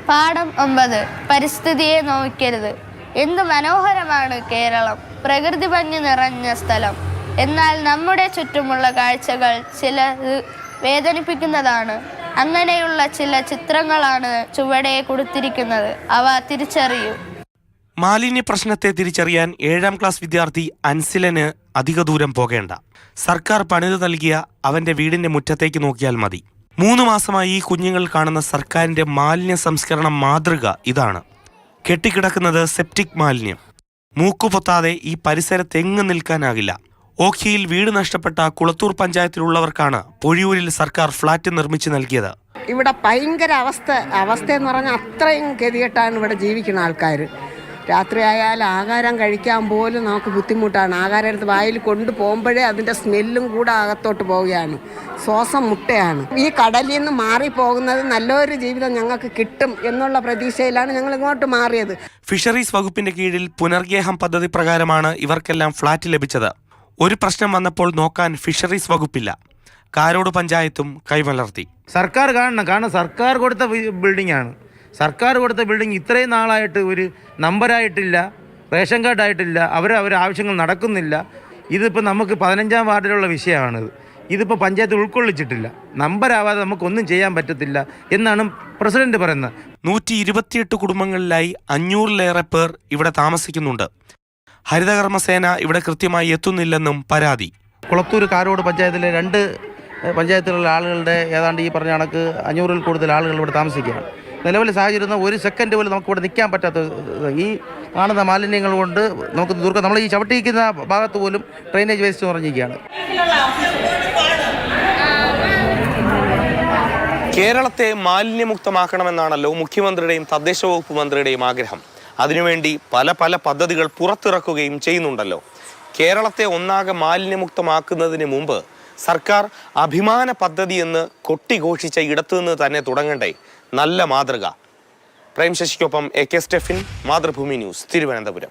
പാഠം 9. പരിസ്ഥിതിയെ നോക്കരുത്. എന്ത് മനോഹരമാണ് കേരളം, പ്രകൃതി ഭംഗി നിറഞ്ഞ സ്ഥലം. എന്നാൽ നമ്മുടെ ചുറ്റുമുള്ള കാഴ്ചകൾ ചിലത് വേദനിപ്പിക്കുന്നതാണ്. അങ്ങനെയുള്ള ചില ചിത്രങ്ങളാണ് ചുവടെ കൊടുത്തിരിക്കുന്നത്. അവ തിരിച്ചറിയൂ. മാലിന്യ പ്രശ്നത്തെ തിരിച്ചറിയാൻ 7ാം ക്ലാസ് വിദ്യാർത്ഥി അൻസിലന് അധിക ദൂരം പോകേണ്ട. സർക്കാർ പണിത് നൽകിയ അവന്റെ വീടിന്റെ മുറ്റത്തേക്ക് നോക്കിയാൽ മതി. 3 മാസമായി ഈ കുഞ്ഞുങ്ങൾ കാണുന്ന സർക്കാരിന്റെ മാലിന്യ സംസ്കരണ മാതൃക ഇതാണ്. കെട്ടിക്കിടക്കുന്നത് സെപ്റ്റിക് മാലിന്യം. മൂക്കുപൊത്താതെ ഈ പരിസരത്ത് എങ്ങും നിൽക്കാനാകില്ല. ഓഖിയിൽ വീട് നഷ്ടപ്പെട്ട കുളത്തൂർ പഞ്ചായത്തിലുള്ളവർക്കാണ് പൊഴിയൂരിൽ സർക്കാർ ഫ്ളാറ്റ് നിർമ്മിച്ചു നൽകിയത്. ഇവിടെ ഭയങ്കര അവസ്ഥയെന്ന് പറഞ്ഞാൽ അത്രയും ഗതികെട്ടാണ് ഇവിടെ ജീവിക്കുന്ന ആൾക്കാർ. രാത്രിയായാൽ ആഹാരം കഴിക്കാൻ പോലും നമുക്ക് ബുദ്ധിമുട്ടാണ്. ആഹാരം എടുത്ത് വായിൽ കൊണ്ടുപോകുമ്പോഴേ അതിൻ്റെ സ്മെല്ലും കൂടെ അകത്തോട്ട് പോവുകയാണ്. ശ്വാസം മുട്ടയാണ്. ഈ കടലിൽ നിന്ന് മാറിപ്പോകുന്നത് നല്ലൊരു ജീവിതം ഞങ്ങൾക്ക് കിട്ടും എന്നുള്ള പ്രതീക്ഷയിലാണ് ഞങ്ങൾ ഇങ്ങോട്ട് മാറിയത്. ഫിഷറീസ് വകുപ്പിന്റെ കീഴിൽ പുനർഗേഹം പദ്ധതി പ്രകാരമാണ് ഇവർക്കെല്ലാം ഫ്ളാറ്റ് ലഭിച്ചത്. ഒരു പ്രശ്നം വന്നപ്പോൾ നോക്കാൻ ഫിഷറീസ് വകുപ്പില്ല. കാരോട് പഞ്ചായത്തും കൈമലർത്തി. സർക്കാർ കാരണം സർക്കാർ കൊടുത്ത ബിൽഡിംഗ് ആണ്. സർക്കാർ കൊടുത്ത ബിൽഡിംഗ് ഇത്രയും നാളായിട്ട് ഒരു നമ്പറായിട്ടില്ല, റേഷൻ കാർഡായിട്ടില്ല, അവരുടെ ആവശ്യങ്ങൾ നടക്കുന്നില്ല. ഇതിപ്പോൾ നമുക്ക് 15ാം വാർഡിലുള്ള വിഷയമാണിത്. ഇതിപ്പോൾ പഞ്ചായത്ത് ഉൾക്കൊള്ളിച്ചിട്ടില്ല. നമ്പരാവാതെ നമുക്കൊന്നും ചെയ്യാൻ പറ്റത്തില്ല എന്നാണ് പ്രസിഡന്റ് പറയുന്നത്. 128 കുടുംബങ്ങളിലായി 500-ലേറെ പേർ ഇവിടെ താമസിക്കുന്നുണ്ട്. ഹരിതകർമ്മസേന ഇവിടെ കൃത്യമായി എത്തുന്നില്ലെന്നും പരാതി. കുളത്തൂർ കാരോട് പഞ്ചായത്തിലെ 2 പഞ്ചായത്തിലുള്ള ആളുകളുടെ ഏതാണ്ട് ഈ പറഞ്ഞ കണക്ക് 500-ൽ കൂടുതൽ ആളുകൾ ഇവിടെ താമസിക്കുകയാണ്. നിലവിലെ സാഹചര്യം ഒരു സെക്കൻഡ് പോലും നമുക്ക് ഇവിടെ നിൽക്കാൻ പറ്റാത്ത, ഈ കാണുന്ന മാലിന്യങ്ങൾ കൊണ്ട് നമുക്ക് നമ്മൾ ഈ ചവിട്ടിയിരിക്കുന്ന ഭാഗത്ത് പോലും ഡ്രെയിനേജ് വേസ്റ്റ് പറഞ്ഞിരിക്കുകയാണ്. കേരളത്തെ മാലിന്യമുക്തമാക്കണമെന്നാണല്ലോ മുഖ്യമന്ത്രിയുടെയും തദ്ദേശ വകുപ്പ് മന്ത്രിയുടെയും ആഗ്രഹം. അതിനുവേണ്ടി പല പദ്ധതികൾ പുറത്തിറക്കുകയും ചെയ്യുന്നുണ്ടല്ലോ. കേരളത്തെ ഒന്നാകെ മാലിന്യമുക്തമാക്കുന്നതിന് മുമ്പ് സർക്കാർ അഭിമാന പദ്ധതി എന്ന് കൊട്ടിഘോഷിച്ച ഇടത്തുനിന്ന് തന്നെ തുടങ്ങണ്ടേ നല്ല മാതൃക. പ്രേം ശശിക്കൊപ്പം AK സ്റ്റെഫിൻ, മാതൃഭൂമി ന്യൂസ്, തിരുവനന്തപുരം.